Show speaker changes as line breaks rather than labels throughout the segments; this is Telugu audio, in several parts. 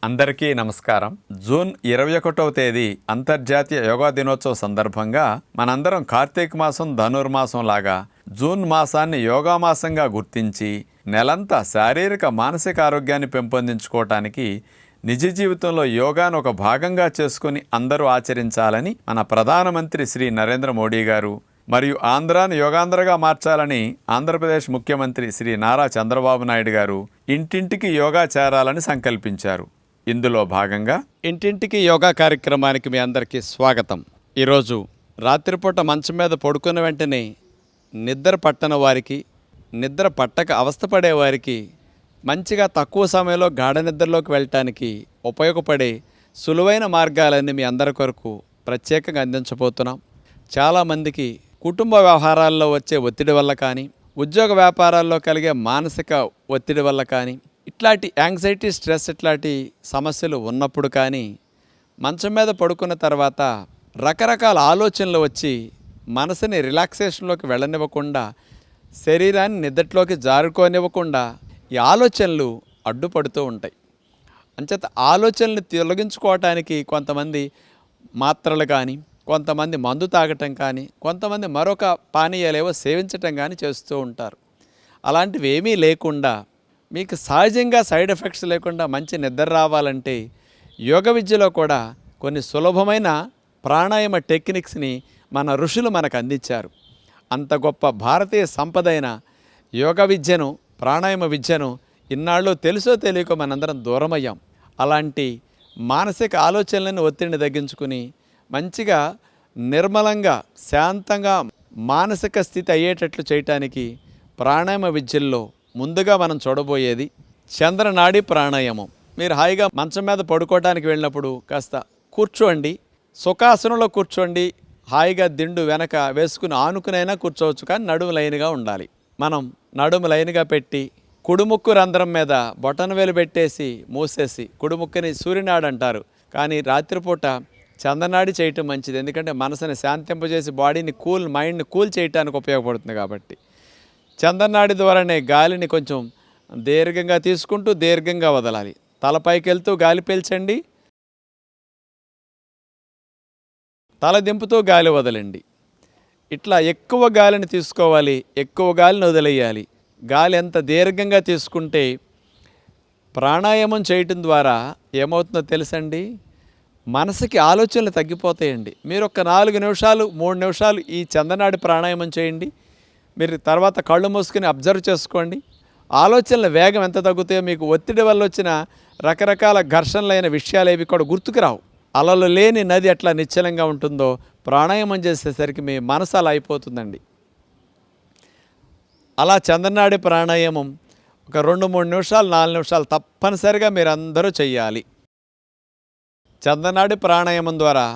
అందరికీ నమస్కారం. జూన్ 21వ తేదీ అంతర్జాతీయ యోగా దినోత్సవ సందర్భంగా మనందరం కార్తీక మాసం ధనుర్మాసం లాగా జూన్ మాసాన్ని యోగా మాసంగా గుర్తించి నెలంతా శారీరక మానసిక ఆరోగ్యాన్ని పెంపొందించుకోవటానికి నిజ జీవితంలో యోగాను ఒక భాగంగా చేసుకుని అందరూ ఆచరించాలని మన ప్రధానమంత్రి శ్రీ నరేంద్ర మోడీ గారు మరియు ఆంధ్రాను యోగాంధ్రగా మార్చాలని ఆంధ్రప్రదేశ్ ముఖ్యమంత్రి శ్రీ నారా చంద్రబాబు నాయుడు గారు ఇంటింటికి యోగా చేరాలని సంకల్పించారు. ఇందులో భాగంగా ఇంటింటికి యోగా కార్యక్రమానికి మీ అందరికీ స్వాగతం. ఈరోజు రాత్రిపూట మంచం మీద పడుకున్న వెంటనే నిద్ర పట్టని వారికి, నిద్ర పట్టక అవస్థపడే వారికి మంచిగా తక్కువ సమయంలో గాఢ నిద్రలోకి వెళ్ళటానికి ఉపయోగపడే సులువైన మార్గాలన్నీ మీ అందరి కొరకు ప్రత్యేకంగా అందించబోతున్నాం. చాలామందికి కుటుంబ వ్యవహారాల్లో వచ్చే ఒత్తిడి వల్ల కానీ, ఉద్యోగ వ్యాపారాల్లో కలిగే మానసిక ఒత్తిడి వల్ల కానీ, ఇట్లాంటి యాంగ్జైటీ, స్ట్రెస్ ఇట్లాంటి సమస్యలు ఉన్నప్పుడు కానీ మంచం మీద పడుకున్న తర్వాత రకరకాల ఆలోచనలు వచ్చి మనసుని రిలాక్సేషన్లోకి వెళ్ళనివ్వకుండా, శరీరాన్ని నిద్రలోకి జారుకోనివ్వకుండా ఈ ఆలోచనలు అడ్డుపడుతూ ఉంటాయి. అంచేత ఆలోచనలు తొలగించుకోవటానికి కొంతమంది మాత్రలు కానీ, కొంతమంది మందు తాగటం కానీ, కొంతమంది మరొక పానీయాలేవో సేవించటం కానీ చేస్తూ ఉంటారు. అలాంటివి ఏమీ లేకుండా మీకు సహజంగా సైడ్ ఎఫెక్ట్స్ లేకుండా మంచి నిద్ర రావాలంటే యోగ విద్యలో కూడా కొన్ని సులభమైన ప్రాణాయామ టెక్నిక్స్ని మన ఋషులు మనకు అందించారు. అంత గొప్ప భారతీయ సంపదైన యోగ విద్యను, ప్రాణాయామ విద్యను ఇన్నాళ్ళు తెలుసో తెలియకో మనందరం దూరమయ్యాం. అలాంటి మానసిక ఆలోచనలను ఒత్తిడిని తగ్గించుకుని మంచిగా నిర్మలంగా శాంతంగా మానసిక స్థితి అయ్యేటట్లు చేయటానికి ప్రాణాయామ విద్యల్లో ముందుగా మనం చూడబోయేది చంద్రనాడి ప్రాణాయామం. మీరు హాయిగా మంచం మీద పడుకోవడానికి వెళ్ళినప్పుడు కాస్త కూర్చోండి, సుఖాసనంలో కూర్చోండి. హాయిగా దిండు వెనక వేసుకుని ఆనుకునైనా కూర్చోవచ్చు, కానీ నడుము లైన్గా ఉండాలి. మనం నడుము లైన్గా పెట్టి కుడిముక్కు రంధ్రం మీద బొటనవేలు పెట్టేసి మూసేసి, కుడిముక్కుని సూర్యనాడి అంటారు, కానీ రాత్రిపూట చంద్రనాడి చేయటం మంచిది. ఎందుకంటే మనసుని శాంతింపజేసి బాడీని మైండ్ని కూల్ చేయడానికి ఉపయోగపడుతుంది. కాబట్టి చంద్రనాడి ద్వారానే గాలిని కొంచెం దీర్ఘంగా తీసుకుంటూ దీర్ఘంగా వదలాలి. తలపైకి వెళ్తూ గాలి పీల్చండి, తల దింపుతూ గాలి వదలండి. ఇట్లా ఎక్కువ గాలిని తీసుకోవాలి, ఎక్కువ గాలిని వదిలేయాలి. గాలి ఎంత దీర్ఘంగా తీసుకుంటే ప్రాణాయామం చేయటం ద్వారా ఏమవుతుందో తెలుసండి, మనసుకి ఆలోచనలు తగ్గిపోతాయండి. మీరు ఒక 4 నిమిషాలు 3 నిమిషాలు ఈ చంద్రనాడి ప్రాణాయామం చేయండి. మీరు తర్వాత కళ్ళు మూసుకుని అబ్జర్వ్ చేసుకోండి. ఆలోచనల వేగం ఎంత తగ్గుతాయో, మీకు ఒత్తిడి వల్ల వచ్చిన రకరకాల ఘర్షణలైన విషయాలు ఏవి కూడా గుర్తుకు రావు. అలలు లేని నది ఎట్లా నిశ్చలంగా ఉంటుందో ప్రాణాయామం చేసేసరికి మీ మనసు అలా అయిపోతుందండి. అలా చంద్రనాడి ప్రాణాయామం ఒక 2-3 నిమిషాలు 4 నిమిషాలు తప్పనిసరిగా మీరు అందరూ చెయ్యాలి. చంద్రనాడి ప్రాణాయామం ద్వారా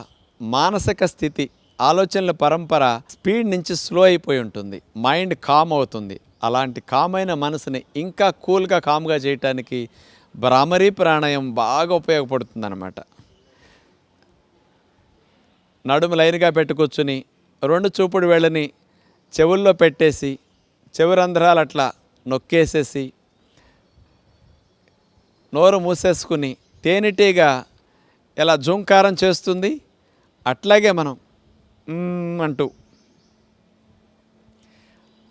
మానసిక స్థితి, ఆలోచనల పరంపర స్పీడ్ నుంచి స్లో అయిపోయి ఉంటుంది. మైండ్ కామ్ అవుతుంది. అలాంటి కామైన మనసుని ఇంకా కూల్గా కామ్గా చేయటానికి భ్రామరీ ప్రాణాయామం బాగా ఉపయోగపడుతుంది అన్నమాట. నడుము లైన్గా పెట్టి కూర్చుని 2 చూపుడు వేళ్ళని చెవుల్లో పెట్టేసి చెవురంధ్రాలు అట్లా నొక్కేసేసి నోరు మూసేసుకుని తేనెటీగా ఎలా జూంకారం చేస్తుంది అట్లాగే మనం అంటూ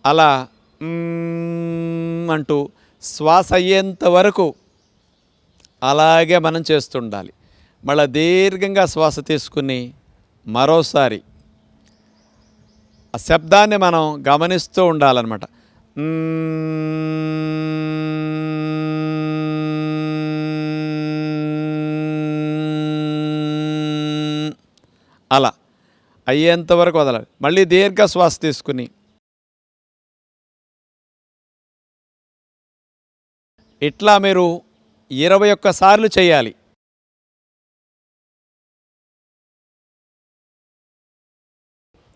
అలా అంటూ శ్వాస అయ్యేంత వరకు అలాగే మనం చేస్తుండాలి. మళ్ళీ దీర్ఘంగా శ్వాస తీసుకుని మరోసారి ఆ శబ్దాన్ని మనం గమనిస్తూ ఉండాలన్నమాట. అలా అయ్యేంతవరకు వదలాలి. మళ్ళీ దీర్ఘ శ్వాస తీసుకుని ఇట్లా మీరు 21 సార్లు చేయాలి.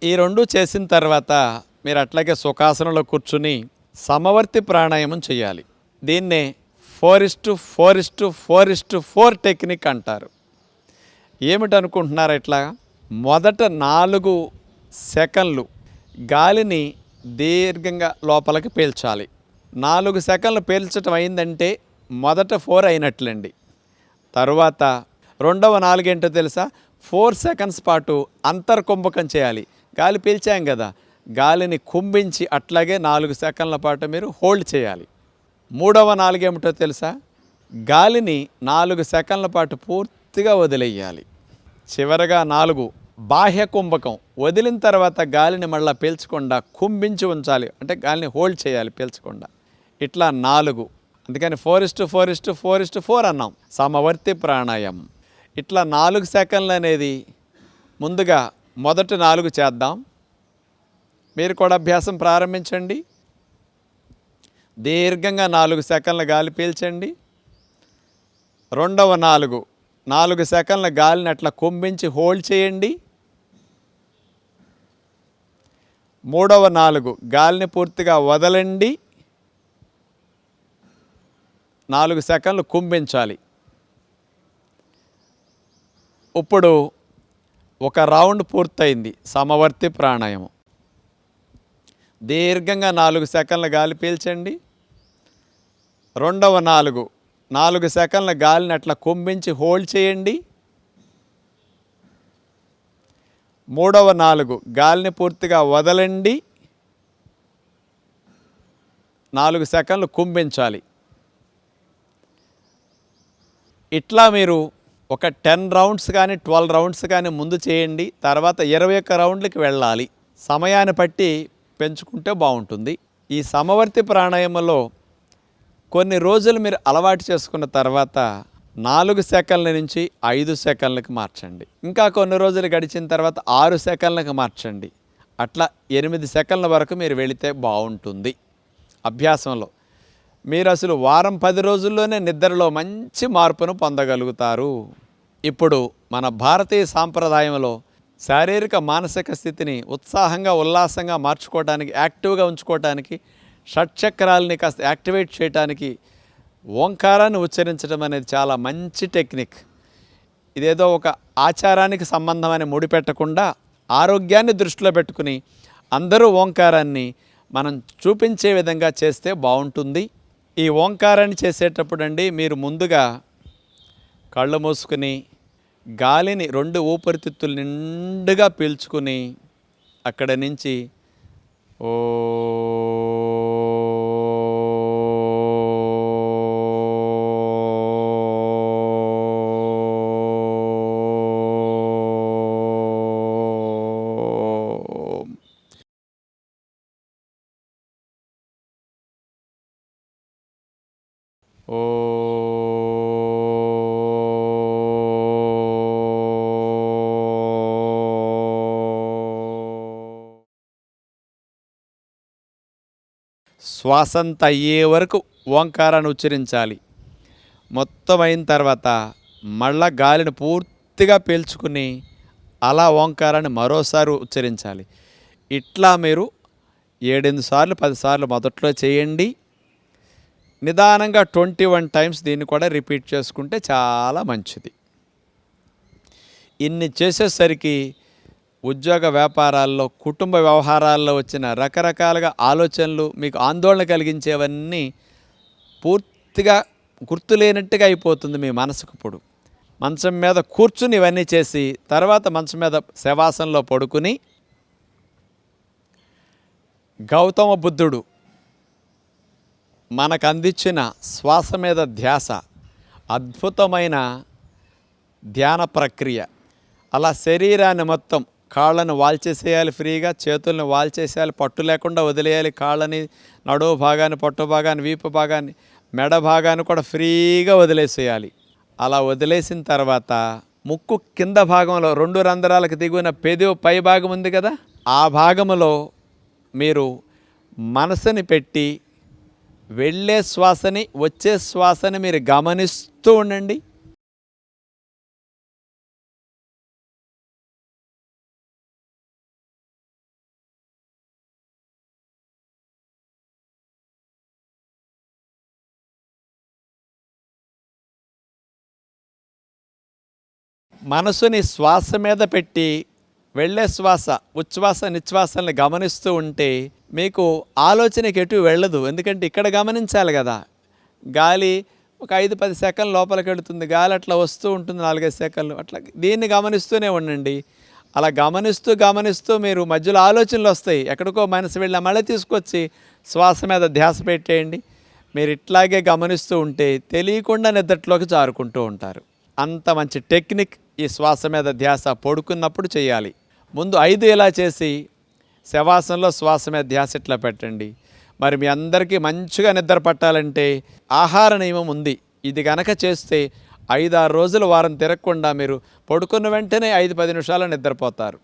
ఈ 2 చేసిన తర్వాత మీరు అట్లాగే సుఖాసనంలో కూర్చుని సమవర్తి ప్రాణాయామం చేయాలి. దీన్నే 4:4:4:4 టెక్నిక్ అంటారు. ఏమిటనుకుంటున్నారు? ఇట్లా మొదట 4 సెకన్లు గాలిని దీర్ఘంగా లోపలికి పీల్చాలి. 4 సెకన్లు పీల్చటం అయిందంటే మొదట 4 అయినట్లండి. తరువాత రెండవ 4 ఏంటో తెలుసా? 4 సెకండ్స్ పాటు అంతర్కుంభకం చేయాలి. గాలి పీల్చాం కదా, గాలిని కుంభించి అట్లాగే 4 సెకండ్ల పాటు మీరు హోల్డ్ చేయాలి. మూడవ 4 ఏమిటో తెలుసా? గాలిని 4 సెకండ్ల పాటు పూర్తిగా వదిలేయాలి. చివరగా 4 బాహ్య కుంభకం. వదిలిన తర్వాత గాలిని మళ్ళీ పీల్చకుండా కుంభించి ఉంచాలి, అంటే గాలిని హోల్డ్ చేయాలి పీల్చకుండా. ఇట్లా 4. అందుకని 4:4:4:4 అన్నాం. సమవర్తి ప్రాణాయామం. ఇట్లా 4 సెకండ్లు అనేది ముందుగా మొదటి 4 చేద్దాం. మీరు కూడా అభ్యాసం ప్రారంభించండి. దీర్ఘంగా 4 సెకండ్ల గాలి పీల్చండి. రెండవ 4 సెకండ్ల గాలిని అట్లా కుంభించి హోల్డ్ చేయండి. మూడవ 4 గాలిని పూర్తిగా వదలండి. 4 సెకండ్లు కుంభించాలి. ఇప్పుడు ఒక రౌండ్ పూర్తయింది సమవర్తి ప్రాణాయామం. దీర్ఘంగా 4 సెకండ్ల గాలి పీల్చండి. రెండవ 4 సెకండ్ల గాలిని అట్లా కుంభించి హోల్డ్ చేయండి. మూడవ 4 గాలిని పూర్తిగా వదలండి. 4 సెకండ్లు కుంభించాలి. ఇట్లా మీరు ఒక 10 రౌండ్స్ కానీ 12 రౌండ్స్ కానీ ముందు చేయండి. తర్వాత 21 రౌండ్లకి వెళ్ళాలి. సమయాన్ని బట్టి పెంచుకుంటే బాగుంటుంది. ఈ సమవర్తి ప్రాణాయామంలో కొన్ని రోజులు మీరు అలవాటు చేసుకున్న తర్వాత 4 సెకండ్ల నుంచి 5 సెకండ్లకు మార్చండి. ఇంకా కొన్ని రోజులు గడిచిన తర్వాత 6 సెకండ్లకు మార్చండి. అట్లా 8 సెకండ్ల వరకు మీరు వెళితే బాగుంటుంది. అభ్యాసంలో మీరు అసలు వారం 10 రోజుల్లోనే నిద్రలో మంచి మార్పును పొందగలుగుతారు. ఇప్పుడు మన భారతీయ సాంప్రదాయంలో శారీరక మానసిక స్థితిని ఉత్సాహంగా ఉల్లాసంగా మార్చుకోవడానికి, యాక్టివ్గా ఉంచుకోవడానికి, షట్చక్రాలని కాస్త యాక్టివేట్ చేయడానికి ఓంకారాన్ని ఉచ్చరించడం అనేది చాలా మంచి టెక్నిక్. ఇదేదో ఒక ఆచారానికి సంబంధమని ముడిపెట్టకుండా ఆరోగ్యాన్ని దృష్టిలో పెట్టుకుని అందరూ ఓంకారాన్ని మనం చూపించే విధంగా చేస్తే బాగుంటుంది. ఈ ఓంకారాన్ని చేసేటప్పుడు అండి మీరు ముందుగా కళ్ళు మూసుకుని గాలిని 2 ఊపిరితిత్తులు నిండుగా పీల్చుకుని అక్కడ నుంచి ఓ శ్వాసంత అయ్యే వరకు ఓంకారాన్ని ఉచ్చరించాలి. మొత్తం అయిన తర్వాత మళ్ళా గాలిని పూర్తిగా పీల్చుకుని అలా ఓంకారాన్ని మరోసారి ఉచ్చరించాలి. ఇట్లా మీరు 7-8 సార్లు 10 సార్లు మొదట్లో చేయండి. నిదానంగా 21 టైమ్స్ దీన్ని కూడా రిపీట్ చేసుకుంటే చాలా మంచిది. ఇన్ని చేసేసరికి ఉద్యోగ వ్యాపారాల్లో, కుటుంబ వ్యవహారాల్లో వచ్చిన రకరకాలుగా ఆలోచనలు, మీకు ఆందోళన కలిగించేవన్నీ పూర్తిగా గుర్తులేనట్టుగా అయిపోతుంది మీ మనసుకు. ఇప్పుడు మంచం మీద కూర్చుని ఇవన్నీ చేసి తర్వాత మంచం మీద శవాసనంలో పడుకుని గౌతమ బుద్ధుడు మనకు అందించిన శ్వాస మీద ధ్యాస అద్భుతమైన ధ్యాన ప్రక్రియ. అలా శరీరాన్ని మొత్తం కాళ్ళను వాల్చేసేయాలి, ఫ్రీగా చేతులను వాల్చేసేయాలి, పట్టు లేకుండా వదిలేయాలి. కాళ్ళని, నడువు భాగాన్ని, పట్టు భాగాన్ని, వీపు భాగాన్ని, మెడ భాగాన్ని కూడా ఫ్రీగా వదిలేసేయాలి. అలా వదిలేసిన తర్వాత ముక్కు కింద భాగంలో 2 రంధ్రాలకు దిగువన పెదవి పై భాగం ఉంది కదా, ఆ భాగంలో మీరు మనసుని పెట్టి వెళ్ళే శ్వాసని, వచ్చే శ్వాసని మీరు గమనిస్తూ ఉండండి. మనసుని శ్వాస మీద పెట్టి వెళ్ళే శ్వాస, ఉచ్ఛ్వాస, నిశ్వాసల్ని గమనిస్తూ ఉంటే మీకు ఆలోచనకి ఎటు వెళ్ళదు. ఎందుకంటే ఇక్కడ గమనించాలి కదా, గాలి
ఒక 5-10 సెకన్లు లోపలికి వెళుతుంది, గాలి అట్లా వస్తూ ఉంటుంది 4-5 సెకన్లు అట్లా. దీన్ని గమనిస్తూనే ఉండండి. అలా గమనిస్తూ మీరు మధ్యలో ఆలోచనలు వస్తాయి, ఎక్కడికో మనసు వెళ్ళి మళ్ళీ తీసుకొచ్చి శ్వాస మీద ధ్యాస పెట్టేయండి. మీరు ఇట్లాగే గమనిస్తూ ఉంటే తెలియకుండా నిద్రలోకి జారుకుంటూ ఉంటారు. అంత మంచి టెక్నిక్ ఈ శ్వాస మీద ధ్యాస పడుకున్నప్పుడు చేయాలి. ముందు 5 ఇలా చేసి శవాసనలో శ్వాస మీద ధ్యాస ఇట్లా పెట్టండి. మరి మీ అందరికీ మంచిగా నిద్ర పట్టాలంటే ఆహార నియమం ఉంది. ఇది కనుక చేస్తే 5-6 రోజులు వారం తిరగకుండా మీరు పడుకున్న వెంటనే 5-10 నిమిషాలు నిద్రపోతారు.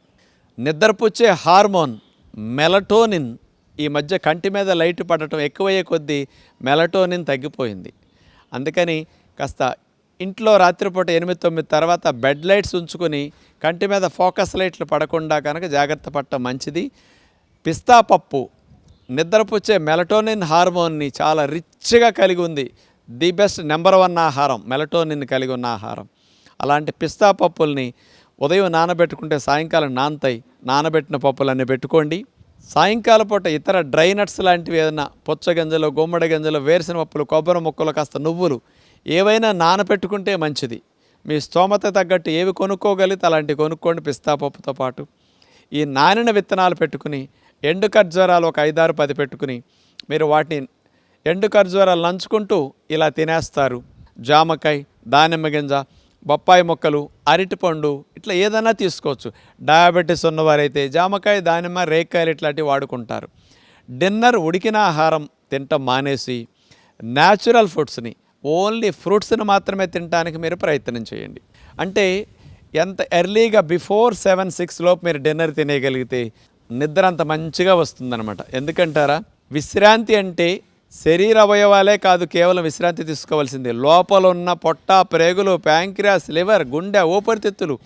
నిద్రపుచ్చే హార్మోన్ మెలటోనిన్ ఈ మధ్య కంటి మీద లైట్ పడటం ఎక్కువయ్యే కొద్దీ మెలటోనిన్ తగ్గిపోయింది. అందుకని కాస్త ఇంట్లో రాత్రిపూట 8-9 తర్వాత బెడ్ లైట్స్ ఉంచుకొని కంటి మీద ఫోకస్ లైట్లు పడకుండా కనుక జాగ్రత్త పడటం మంచిది. పిస్తా పప్పు నిద్రపుచ్చే మెలటోనిన్ హార్మోన్ని చాలా రిచ్గా కలిగి ఉంది. ది బెస్ట్ నెంబర్ 1 ఆహారం మెలటోనిన్ కలిగి ఉన్న ఆహారం. అలాంటి పిస్తా పప్పుల్ని ఉదయం నానబెట్టుకుంటే సాయంకాలం నానతాయి. నానబెట్టిన పప్పులన్నీ పెట్టుకోండి. సాయంకాలం పూట ఇతర డ్రై నట్స్ లాంటివి ఏదైనా పుచ్చగింజలు, గుమ్మడి గింజలు, వేరుశెనగ పప్పులు, కొబ్బరి ముక్కలు, కాస్త నువ్వులు ఏవైనా నానపెట్టుకుంటే మంచిది. మీ స్తోమత తగ్గట్టు ఏవి కొనుక్కోగలిగితే అలాంటివి కొనుక్కోండి పిస్తా పప్పుతో పాటు. ఈ నానిన విత్తనాలు పెట్టుకుని ఎండు ఖర్జూరాలు ఒక 5-6-10 పెట్టుకుని మీరు వాటిని ఎండు ఖర్జూరాలు నంచుకుంటూ ఇలా తినేస్తారు. జామకాయ, దానిమ్మ గింజ, బొప్పాయి మొక్కలు, అరటిపండు ఇట్లా ఏదైనా తీసుకోవచ్చు. డయాబెటీస్ ఉన్నవారైతే జామకాయ, దానిమ్మ, రేక్కాయలు ఇట్లాంటివి వాడుకుంటారు. డిన్నర్ ఉడికిన ఆహారం తినటం మానేసి న్యాచురల్ ఫుడ్స్ని, ఓన్లీ ఫ్రూట్స్ని మాత్రమే తినడానికి మీరు ప్రయత్నం చేయండి. అంటే ఎంత ఎర్లీగా బిఫోర్ 7-6 లోపు మీరు డిన్నర్ తినేయగలిగితే నిద్ర అంత మంచిగా వస్తుందన్నమాట. ఎందుకంటారా, విశ్రాంతి అంటే శరీర అవయవాలే కాదు కేవలం విశ్రాంతి తీసుకోవాల్సిందే. లోపల ఉన్న పొట్ట, ప్రేగులు, ప్యాంక్రియాస్, లివర్, గుండె, ఊపిరితిత్తులు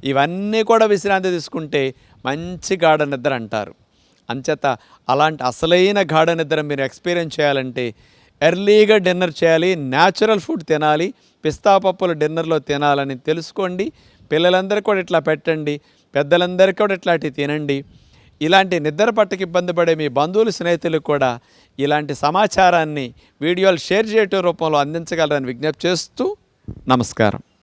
ఇవన్నీ కూడా విశ్రాంతి తీసుకుంటే మంచి గాఢ నిద్ర అంటారు. అంచేత అలాంటి అసలైన గాఢ నిద్ర మీరు ఎక్స్పీరియన్స్ చేయాలంటే ఎర్లీగా డిన్నర్ చేయాలి, న్యాచురల్ ఫుడ్ తినాలి, పిస్తా పప్పులు డిన్నర్లో తినాలని తెలుసుకోండి. పిల్లలందరికీ కూడా ఇట్లా పెట్టండి, పెద్దలందరికీ కూడా ఇట్లాంటివి తినండి. ఇలాంటి నిద్ర పట్టకి ఇబ్బంది పడే మీ బంధువులు, స్నేహితులకు కూడా ఇలాంటి సమాచారాన్ని వీడియోలు షేర్ చేయటం రూపంలో అందించగలరని విజ్ఞప్తి చేస్తూ నమస్కారం.